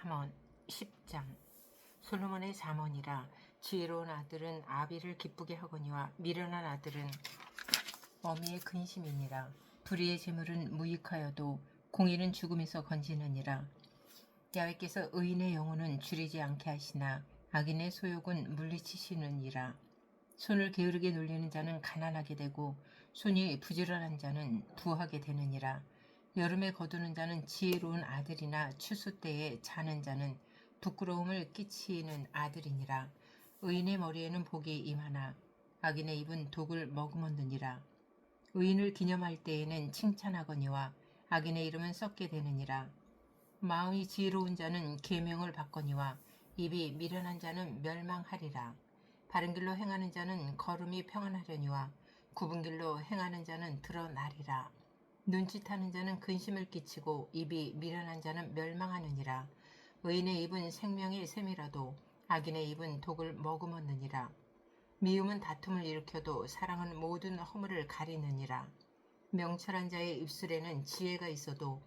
잠언 10장. 솔로몬의 잠언이라. 지혜로운 아들은 아비를 기쁘게 하거니와 미련한 아들은 어미의 근심이니라. 불의의 재물은 무익하여도 공의는 죽음에서 건지느니라. 야훼께서 의인의 영혼은 줄이지 않게 하시나 악인의 소욕은 물리치시느니라. 손을 게으르게 놀리는 자는 가난하게 되고 손이 부지런한 자는 부하게 되느니라. 여름에 거두는 자는 지혜로운 아들이나 추수 때에 자는 자는 부끄러움을 끼치는 아들이니라. 의인의 머리에는 복이 임하나 악인의 입은 독을 머금었느니라. 의인을 기념할 때에는 칭찬하거니와 악인의 이름은 썩게 되느니라. 마음이 지혜로운 자는 계명을 받거니와 입이 미련한 자는 멸망하리라. 바른 길로 행하는 자는 걸음이 평안하려니와 굽은 길로 행하는 자는 드러나리라. 눈짓하는 자는 근심을 끼치고 입이 미련한 자는 멸망하느니라. 의인의 입은 생명의 샘이라도 악인의 입은 독을 머금었느니라. 미움은 다툼을 일으켜도 사랑은 모든 허물을 가리느니라. 명철한 자의 입술에는 지혜가 있어도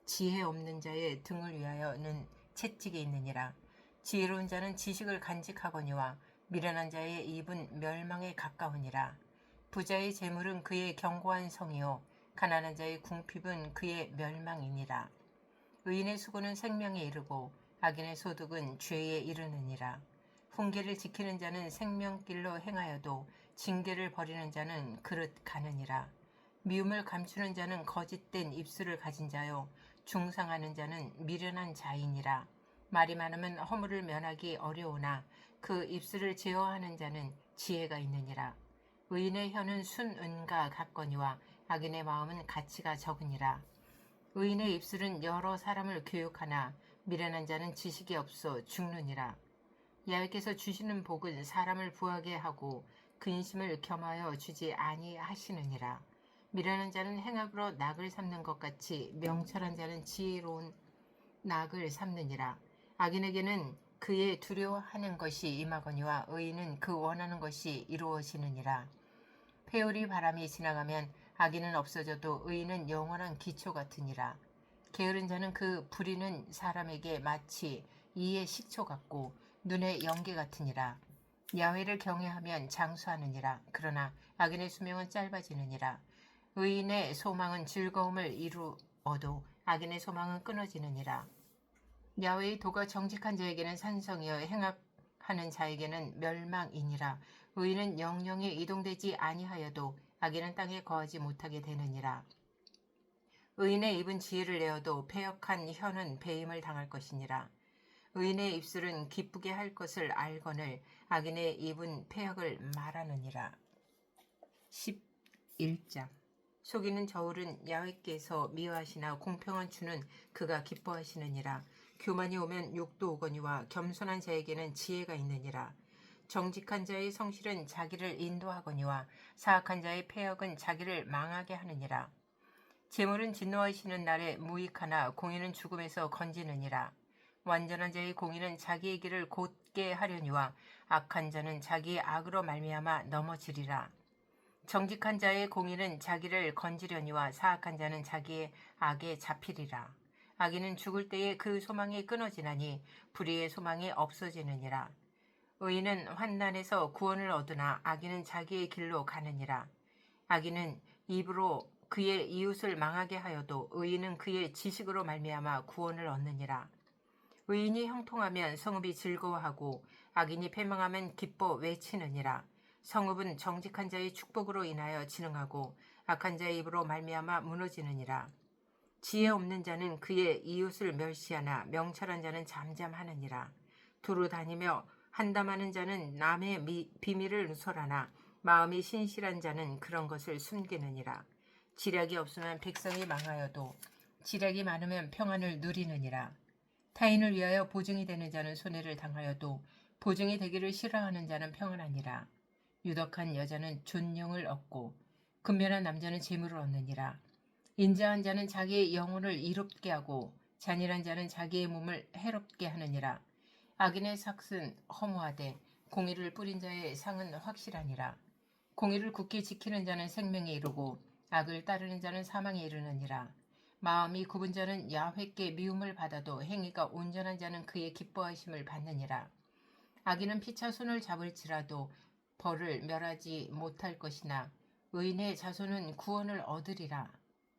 지혜 없는 자의 등을 위하여는 채찍이 있느니라. 지혜로운 자는 지식을 간직하거니와 미련한 자의 입은 멸망에 가까우니라. 부자의 재물은 그의 견고한 성이요 가난한 자의 궁핍은 그의 멸망이니라. 의인의 수고는 생명에 이르고 악인의 소득은 죄에 이르느니라. 훈계를 지키는 자는 생명길로 행하여도 징계를 버리는 자는 그릇 가느니라. 미움을 감추는 자는 거짓된 입술을 가진 자요 중상하는 자는 미련한 자이니라. 말이 많으면 허물을 면하기 어려우나 그 입술을 제어하는 자는 지혜가 있느니라. 의인의 혀는 순은과 같거니와 악인의 마음은 가치가 적으니라. 의인의 입술은 여러 사람을 교육하나 미련한 자는 지식이 없어 죽느니라. 야훼께서 주시는 복은 사람을 부하게 하고 근심을 겸하여 주지 아니하시느니라. 미련한 자는 행악으로 낙을 삼는 것 같이 명철한 자는 지혜로운 낙을 삼느니라. 악인에게는 그의 두려워하는 것이 임하거니와 의인은 그 원하는 것이 이루어지느니라. 회오리 바람이 지나가면 악인은 없어져도 의인은 영원한 기초 같으니라. 게으른 자는 그 부리는 사람에게 마치 이의 식초 같고 눈의 연기 같으니라. 야훼를 경외하면 장수하느니라. 그러나 악인의 수명은 짧아지느니라. 의인의 소망은 즐거움을 이루어도 악인의 소망은 끊어지느니라. 야훼의 도가 정직한 자에게는 산성이여 행악하는 자에게는 멸망이니라. 의인은 영영이 이동되지 아니하여도 악인은 땅에 거하지 못하게 되느니라. 의인의 입은 지혜를 내어도 패역한 혀는 배임을 당할 것이니라. 의인의 입술은 기쁘게 할 것을 알거늘 악인의 입은 패역을 말하느니라. 11장. 속이는 저울은 야훼께서 미워하시나 공평한 주는 그가 기뻐하시느니라. 교만이 오면 욕도 오거니와 겸손한 자에게는 지혜가 있느니라. 정직한 자의 성실은 자기를 인도하거니와 사악한 자의 패역은 자기를 망하게 하느니라. 재물은 진노하시는 날에 무익하나 공의는 죽음에서 건지느니라. 완전한 자의 공의는 자기의 길을 곧게 하려니와 악한 자는 자기의 악으로 말미암아 넘어지리라. 정직한 자의 공의는 자기를 건지려니와 사악한 자는 자기의 악에 잡히리라. 악인은 죽을 때에 그 소망이 끊어지나니 불의의 소망이 없어지느니라. 의인은 환난에서 구원을 얻으나 악인은 자기의 길로 가느니라. 악인은 입으로 그의 이웃을 망하게 하여도 의인은 그의 지식으로 말미암아 구원을 얻느니라. 의인이 형통하면 성읍이 즐거워하고 악인이 패망하면 기뻐 외치느니라. 성읍은 정직한 자의 축복으로 인하여 진흥하고 악한 자의 입으로 말미암아 무너지느니라. 지혜 없는 자는 그의 이웃을 멸시하나 명철한 자는 잠잠하느니라. 두루 다니며 한담하는 자는 남의 비밀을 누설하나 마음이 신실한 자는 그런 것을 숨기느니라. 지략이 없으면 백성이 망하여도 지략이 많으면 평안을 누리느니라. 타인을 위하여 보증이 되는 자는 손해를 당하여도 보증이 되기를 싫어하는 자는 평안하니라. 유덕한 여자는 존령을 얻고 근면한 남자는 재물을 얻느니라. 인자한 자는 자기의 영혼을 이롭게 하고 잔인한 자는 자기의 몸을 해롭게 하느니라. 악인의 삭은 허무하되 공의를 뿌린 자의 상은 확실하니라. 공의를 굳게 지키는 자는 생명에 이르고 악을 따르는 자는 사망에 이르느니라. 마음이 굽은 자는 야훼께 미움을 받아도 행위가 온전한 자는 그의 기뻐하심을 받느니라. 악인은 피차 손을 잡을지라도 벌을 멸하지 못할 것이나 의인의 자손은 구원을 얻으리라.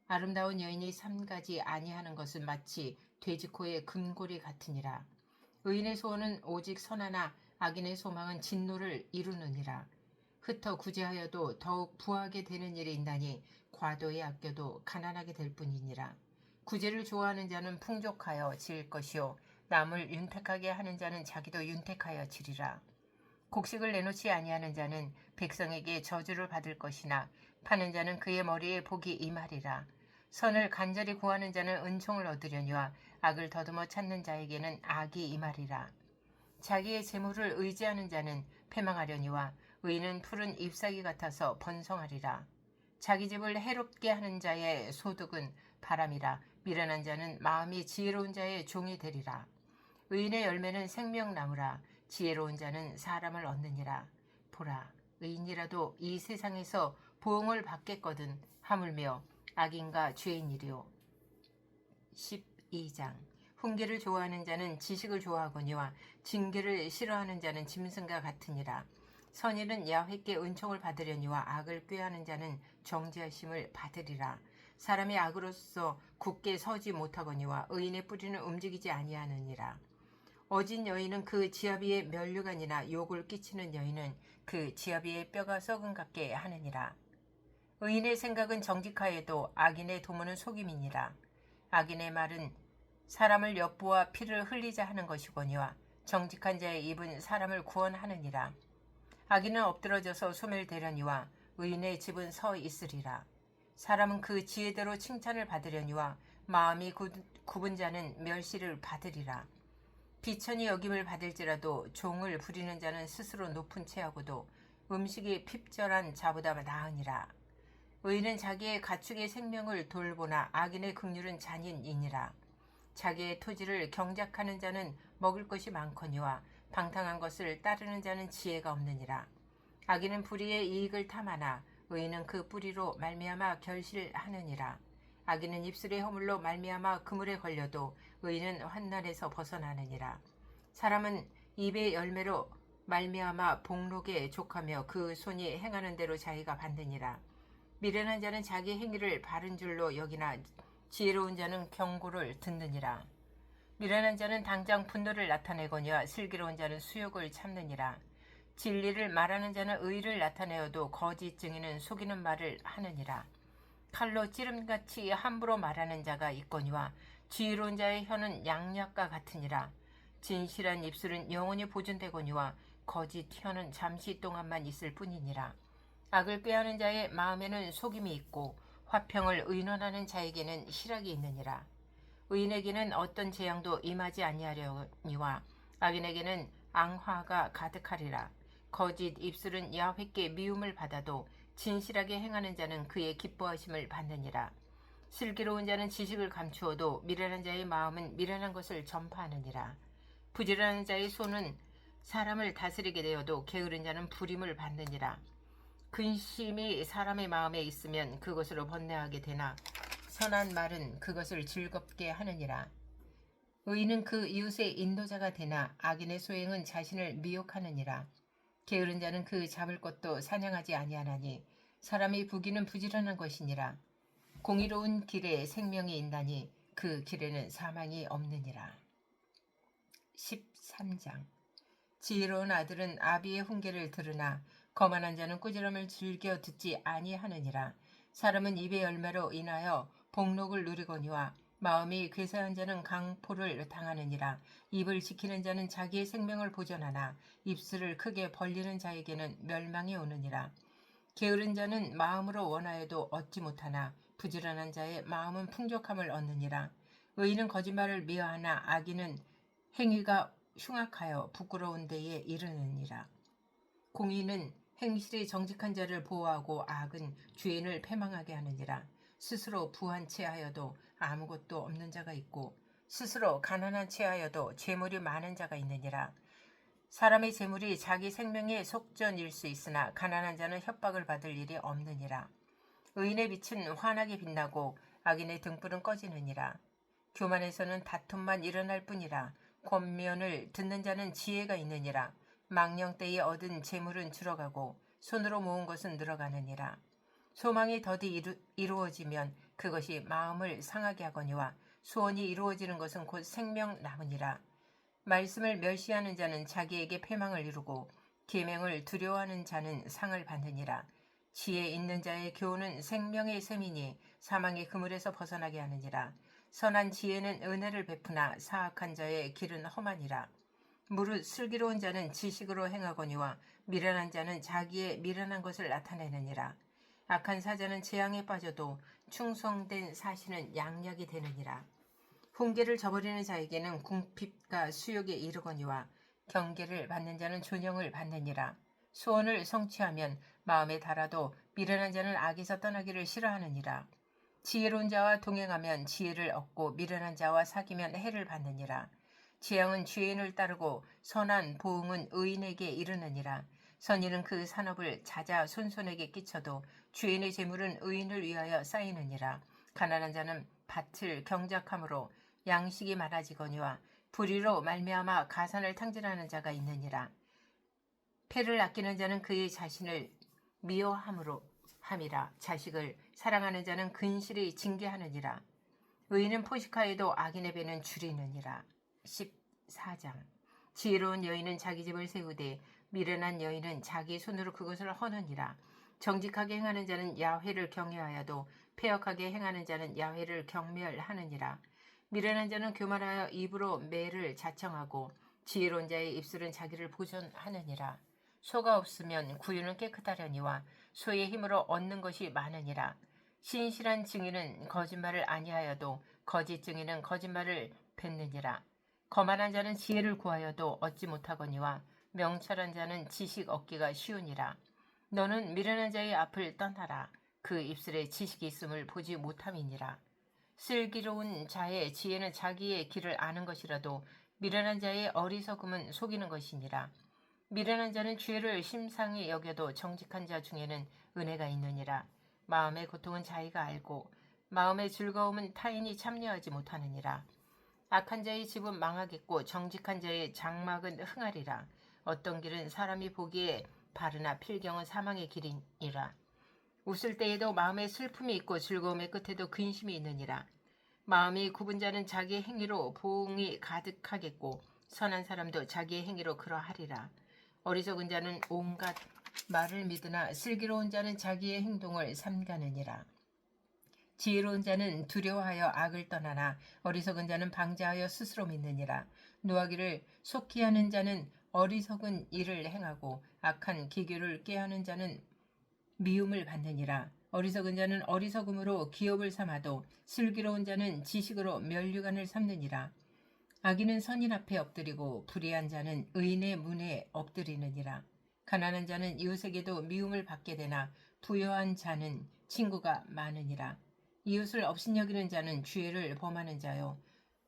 아름다운 여인이 삼가지 아니하는 것은 마치 돼지코의 금고리 같으니라. 의인의 소원은 오직 선하나 악인의 소망은 진노를 이루느니라. 흩어 구제하여도 더욱 부하게 되는 일이 있나니 과도히 아껴도 가난하게 될 뿐이니라. 구제를 좋아하는 자는 풍족하여 질 것이요 남을 윤택하게 하는 자는 자기도 윤택하여 지리라. 곡식을 내놓지 아니하는 자는 백성에게 저주를 받을 것이나 파는 자는 그의 머리에 복이 임하리라. 선을 간절히 구하는 자는 은총을 얻으려니와 악을 더듬어 찾는 자에게는 악이 임하리라. 자기의 재물을 의지하는 자는 패망하려니와 의인은 푸른 잎사귀 같아서 번성하리라. 자기 집을 해롭게 하는 자의 소득은 바람이라. 미련한 자는 마음이 지혜로운 자의 종이 되리라. 의인의 열매는 생명나무라. 지혜로운 자는 사람을 얻느니라. 보라, 의인이라도 이 세상에서 보응을 받겠거든 하물며 악인과 죄인이리요. 12장. 훈계를 좋아하는 자는 지식을 좋아하거니와 징계를 싫어하는 자는 짐승과 같으니라. 선인은 야훼께 은총을 받으려니와 악을 꾀하는 자는 정죄하심을 받으리라. 사람이 악으로서 굳게 서지 못하거니와 의인의 뿌리는 움직이지 아니하느니라. 어진 여인은 그 지아비의 면류관이나 욕을 끼치는 여인은 그 지아비의 뼈가 썩은 같게 하느니라. 의인의 생각은 정직하여도 악인의 도모는 속임이니라. 악인의 말은 사람을 엿보아 피를 흘리자 하는 것이거니와 정직한 자의 입은 사람을 구원하느니라. 악인은 엎드러져서 소멸되려니와 의인의 집은 서 있으리라. 사람은 그 지혜대로 칭찬을 받으려니와 마음이 굽은 자는 멸시를 받으리라. 비천이 여김을 받을지라도 종을 부리는 자는 스스로 높은 채하고도 음식이 핍절한 자보다 나으니라. 의인은 자기의 가축의 생명을 돌보나 악인의 긍휼은 잔인이니라. 자기의 토지를 경작하는 자는 먹을 것이 많거니와 방탕한 것을 따르는 자는 지혜가 없느니라. 악인은 불의의 이익을 탐하나 의인은 그 뿌리로 말미암아 결실하느니라. 악인은 입술의 허물로 말미암아 그물에 걸려도 의인은 환난에서 벗어나느니라. 사람은 입의 열매로 말미암아 복록에 족하며 그 손이 행하는 대로 자기가 받느니라. 미련한 자는 자기 행위를 바른 줄로 여기나 지혜로운 자는 경고를 듣느니라. 미련한 자는 당장 분노를 나타내거니와 슬기로운 자는 수욕을 참느니라. 진리를 말하는 자는 의를 나타내어도 거짓 증인은 속이는 말을 하느니라. 칼로 찌름같이 함부로 말하는 자가 있거니와 지혜로운 자의 혀는 양약과 같으니라. 진실한 입술은 영원히 보존되거니와 거짓 혀는 잠시 동안만 있을 뿐이니라. 악을 꾀하는 자의 마음에는 속임이 있고 화평을 의논하는 자에게는 희락이 있느니라. 의인에게는 어떤 재앙도 임하지 아니하려니와 악인에게는 앙화가 가득하리라. 거짓 입술은 야훼께 미움을 받아도 진실하게 행하는 자는 그의 기뻐하심을 받느니라. 슬기로운 자는 지식을 감추어도 미련한 자의 마음은 미련한 것을 전파하느니라. 부지런한 자의 손은 사람을 다스리게 되어도 게으른 자는 부림을 받느니라. 근심이 사람의 마음에 있으면 그것으로 번뇌하게 되나 선한 말은 그것을 즐겁게 하느니라. 의인은 그 이웃의 인도자가 되나 악인의 소행은 자신을 미혹하느니라. 게으른 자는 그 잡을 것도 사냥하지 아니하나니 사람이 부기는 부지런한 것이니라. 공의로운 길에 생명이 있나니 그 길에는 사망이 없느니라. 13장. 지혜로운 아들은 아비의 훈계를 들으나 거만한 자는 꾸지람을 즐겨 듣지 아니하느니라. 사람은 입의 열매로 인하여 복록을 누리거니와 마음이 괴사한 자는 강포를 당하느니라. 입을 지키는 자는 자기의 생명을 보존하나 입술을 크게 벌리는 자에게는 멸망이 오느니라. 게으른 자는 마음으로 원하여도 얻지 못하나 부지런한 자의 마음은 풍족함을 얻느니라. 의인은 거짓말을 미워하나 악인은 행위가 흉악하여 부끄러운 데에 이르느니라. 공의는 행실이 정직한 자를 보호하고 악은 죄인을 패망하게 하느니라. 스스로 부한 채하여도 아무것도 없는 자가 있고 스스로 가난한 채하여도 재물이 많은 자가 있느니라. 사람의 재물이 자기 생명의 속전일 수 있으나 가난한 자는 협박을 받을 일이 없느니라. 의인의 빛은 환하게 빛나고 악인의 등불은 꺼지느니라. 교만에서는 다툼만 일어날 뿐이라. 권면을 듣는 자는 지혜가 있느니라. 망령 때에 얻은 재물은 줄어가고 손으로 모은 것은 늘어가느니라. 소망이 더디 이루어지면 그것이 마음을 상하게 하거니와 소원이 이루어지는 것은 곧 생명 남으니라. 말씀을 멸시하는 자는 자기에게 패망을 이루고 계명을 두려워하는 자는 상을 받느니라. 지혜 있는 자의 교훈은 생명의 셈이니 사망의 그물에서 벗어나게 하느니라. 선한 지혜는 은혜를 베푸나 사악한 자의 길은 험하니라. 무릇 슬기로운 자는 지식으로 행하거니와 미련한 자는 자기의 미련한 것을 나타내느니라. 악한 사자는 재앙에 빠져도 충성된 사신은 양약이 되느니라. 훈계를 저버리는 자에게는 궁핍과 수욕에 이르거니와 경계를 받는 자는 존영을 받느니라. 소원을 성취하면 마음에 달아도 미련한 자는 악에서 떠나기를 싫어하느니라. 지혜로운 자와 동행하면 지혜를 얻고 미련한 자와 사귀면 해를 받느니라. 재앙은 죄인을 따르고 선한 보응은 의인에게 이르느니라. 선인은 그 산업을 찾아 손손에게 끼쳐도 죄인의 재물은 의인을 위하여 쌓이느니라. 가난한 자는 밭을 경작함으로 양식이 많아지거니와 불의로 말미암아 가산을 탕진하는 자가 있느니라. 패를 아끼는 자는 그의 자신을 미워함으로 함이라. 자식을 사랑하는 자는 근실이 징계하느니라. 의인은 포식하여도 악인의 배는 줄이느니라. 14장. 지혜로운 여인은 자기 집을 세우되 미련한 여인은 자기 손으로 그것을 허느니라. 정직하게 행하는 자는 야훼를 경외하여도 패역하게 행하는 자는 야훼를 경멸하느니라. 미련한 자는 교만하여 입으로 매를 자청하고 지혜로운 자의 입술은 자기를 보존하느니라. 소가 없으면 구유는 깨끗하려니와 소의 힘으로 얻는 것이 많으니라. 신실한 증인은 거짓말을 아니하여도 거짓 증인은 거짓말을 뱉느니라. 거만한 자는 지혜를 구하여도 얻지 못하거니와 명철한 자는 지식 얻기가 쉬우니라. 너는 미련한 자의 앞을 떠나라. 그 입술에 지식이 있음을 보지 못함이니라. 슬기로운 자의 지혜는 자기의 길을 아는 것이라도 미련한 자의 어리석음은 속이는 것이니라. 미련한 자는 죄를 심상히 여겨도 정직한 자 중에는 은혜가 있느니라. 마음의 고통은 자기가 알고 마음의 즐거움은 타인이 참여하지 못하느니라. 악한 자의 집은 망하겠고 정직한 자의 장막은 흥하리라. 어떤 길은 사람이 보기에 바르나 필경은 사망의 길이니라. 웃을 때에도 마음에 슬픔이 있고 즐거움의 끝에도 근심이 있느니라. 마음이 굽은 자는 자기의 행위로 보응이 가득하겠고 선한 사람도 자기의 행위로 그러하리라. 어리석은 자는 온갖 말을 믿으나 슬기로운 자는 자기의 행동을 삼가느니라. 지혜로운 자는 두려워하여 악을 떠나나 어리석은 자는 방자하여 스스로 믿느니라. 노하기를 속히 하는 자는 어리석은 일을 행하고 악한 기교를 꾀하는 자는 미움을 받느니라. 어리석은 자는 어리석음으로 기업을 삼아도 슬기로운 자는 지식으로 면류관을 삼느니라. 악인은 선인 앞에 엎드리고 불의한 자는 의인의 문에 엎드리느니라. 가난한 자는 이웃에게도 미움을 받게 되나 부유한 자는 친구가 많으니라. 이웃을 업신여기는 자는 죄를 범하는 자요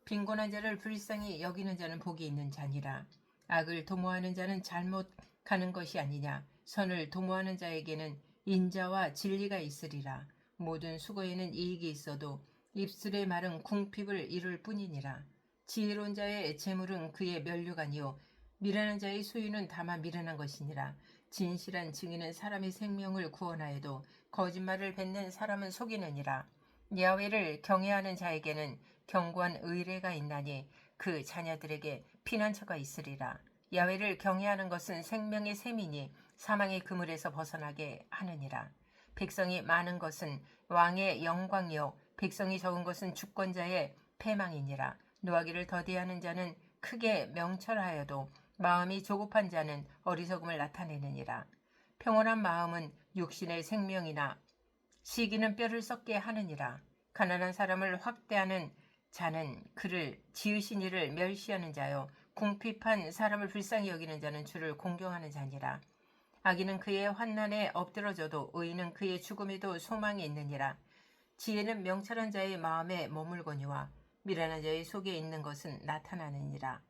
빈곤한 자를 불쌍히 여기는 자는 복이 있는 자니라. 악을 도모하는 자는 잘못 가는 것이 아니냐. 선을 도모하는 자에게는 인자와 진리가 있으리라. 모든 수고에는 이익이 있어도 입술의 말은 궁핍을 이룰 뿐이니라. 지혜로운 자의 재물은 그의 면류관이요 미련한 자의 소유는 다만 미련한 것이니라. 진실한 증인은 사람의 생명을 구원하여도 거짓말을 뱉는 사람은 속이느니라. 야훼를 경외하는 자에게는 견고한 의뢰가 있나니 그 자녀들에게 피난처가 있으리라. 야훼를 경외하는 것은 생명의 셈이니 사망의 그물에서 벗어나게 하느니라. 백성이 많은 것은 왕의 영광이요 백성이 적은 것은 주권자의 패망이니라. 노하기를 더디하는 자는 크게 명철하여도 마음이 조급한 자는 어리석음을 나타내느니라. 평온한 마음은 육신의 생명이나 시기는 뼈를 썩게 하느니라. 가난한 사람을 확대하는 자는 그를 지으신 이를 멸시하는 자요 궁핍한 사람을 불쌍히 여기는 자는 주를 공경하는 자니라. 악인은 그의 환난에 엎드러져도 의인은 그의 죽음에도 소망이 있느니라. 지혜는 명철한 자의 마음에 머물거니와 미련한 자의 속에 있는 것은 나타나느니라.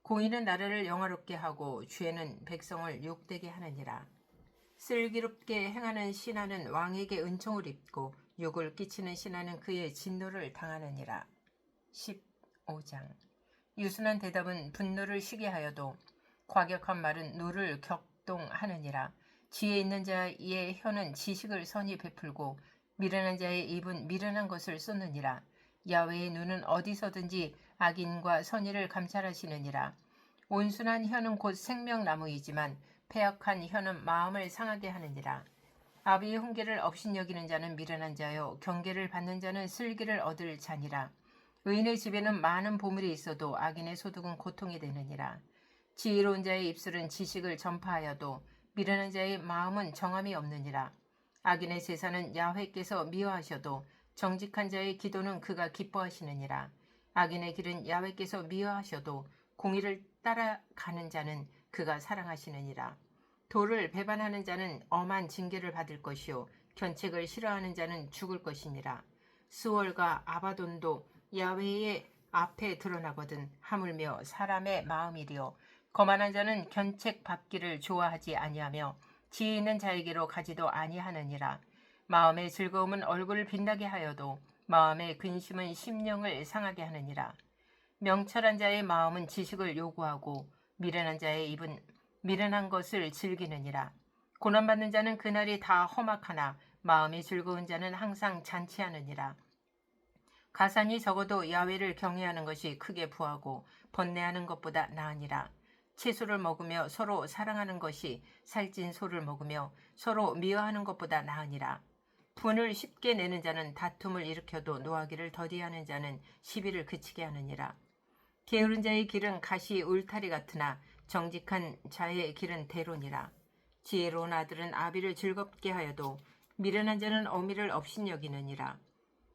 공의는 나라를 영화롭게 하고 죄는 백성을 욕되게 하느니라. 슬기롭게 행하는 신하는 왕에게 은총을 입고 욕을 끼치는 신하는 그의 진노를 당하느니라. 15장. 유순한 대답은 분노를 쉬게 하여도 과격한 말은 노를 격동하느니라. 지혜 있는 자의 혀는 지식을 선히 베풀고 미련한 자의 입은 미련한 것을 쏟느니라. 야훼의 눈은 어디서든지 악인과 선의를 감찰하시느니라. 온순한 혀는 곧 생명나무이지만 패역한 혀는 마음을 상하게 하느니라. 아비의 훈계를 업신여기는 자는 미련한 자요 경계를 받는 자는 슬기를 얻을 자니라. 의인의 집에는 많은 보물이 있어도 악인의 소득은 고통이 되느니라. 지혜로운 자의 입술은 지식을 전파하여도 미련한 자의 마음은 정함이 없느니라. 악인의 제사는 야훼께서 미워하셔도 정직한 자의 기도는 그가 기뻐하시느니라. 악인의 길은 야훼께서 미워하셔도 공의를 따라가는 자는 그가 사랑하시느니라. 도를 배반하는 자는 엄한 징계를 받을 것이요 견책을 싫어하는 자는 죽을 것이니라. 스월과 아바돈도 야훼의 앞에 드러나거든 하물며 사람의 마음이리요 거만한 자는 견책 받기를 좋아하지 아니하며 지혜 있는 자에게로 가지도 아니하느니라. 마음의 즐거움은 얼굴을 빛나게 하여도 마음의 근심은 심령을 상하게 하느니라. 명철한 자의 마음은 지식을 요구하고 미련한 자의 입은 미련한 것을 즐기느니라. 고난받는 자는 그날이 다 험악하나 마음이 즐거운 자는 항상 잔치하느니라. 가산이 적어도 야훼를 경외하는 것이 크게 부하고 번뇌하는 것보다 나으니라. 채소를 먹으며 서로 사랑하는 것이 살찐 소를 먹으며 서로 미워하는 것보다 나으니라. 분을 쉽게 내는 자는 다툼을 일으켜도 노하기를 더디하는 자는 시비를 그치게 하느니라. 게으른 자의 길은 가시 울타리 같으나 정직한 자의 길은 대론이라. 지혜로운 아들은 아비를 즐겁게 하여도 미련한 자는 어미를 업신여기느니라.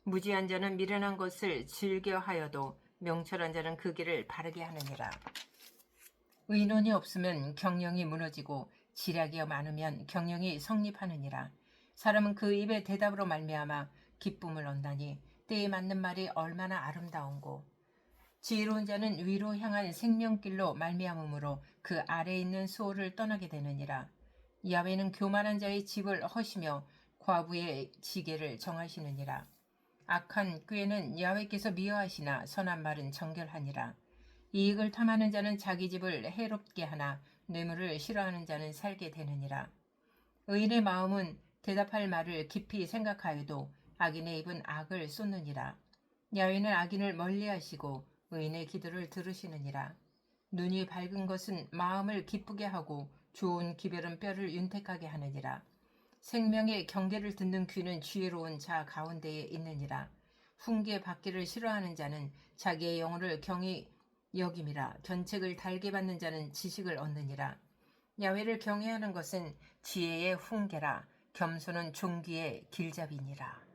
무지한 자는 미련한 것을 즐겨하여도 명철한 자는 그 길을 바르게 하느니라. 의논이 없으면 경영이 무너지고 지략이 많으면 경영이 성립하느니라. 사람은 그 입의 대답으로 말미암아 기쁨을 얻나니 때에 맞는 말이 얼마나 아름다운고. 지혜로운 자는 위로 향한 생명길로 말미암으므로 그 아래에 있는 수호를 떠나게 되느니라. 야훼는 교만한 자의 집을 허시며 과부의 지게를 정하시느니라. 악한 꾀는 야훼께서 미워하시나 선한 말은 정결하니라. 이익을 탐하는 자는 자기 집을 해롭게 하나 뇌물을 싫어하는 자는 살게 되느니라. 의인의 마음은 대답할 말을 깊이 생각하여도 악인의 입은 악을 쏟느니라. 야훼는 악인을 멀리하시고 의인의 기도를 들으시느니라. 눈이 밝은 것은 마음을 기쁘게 하고 좋은 기별은 뼈를 윤택하게 하느니라. 생명의 경계를 듣는 귀는 지혜로운 자 가운데에 있느니라. 훈계 받기를 싫어하는 자는 자기의 영혼을 경히 여김이라. 견책을 달게 받는 자는 지식을 얻느니라. 야훼를 경외하는 것은 지혜의 훈계라. 겸손은 존귀의 길잡이니라.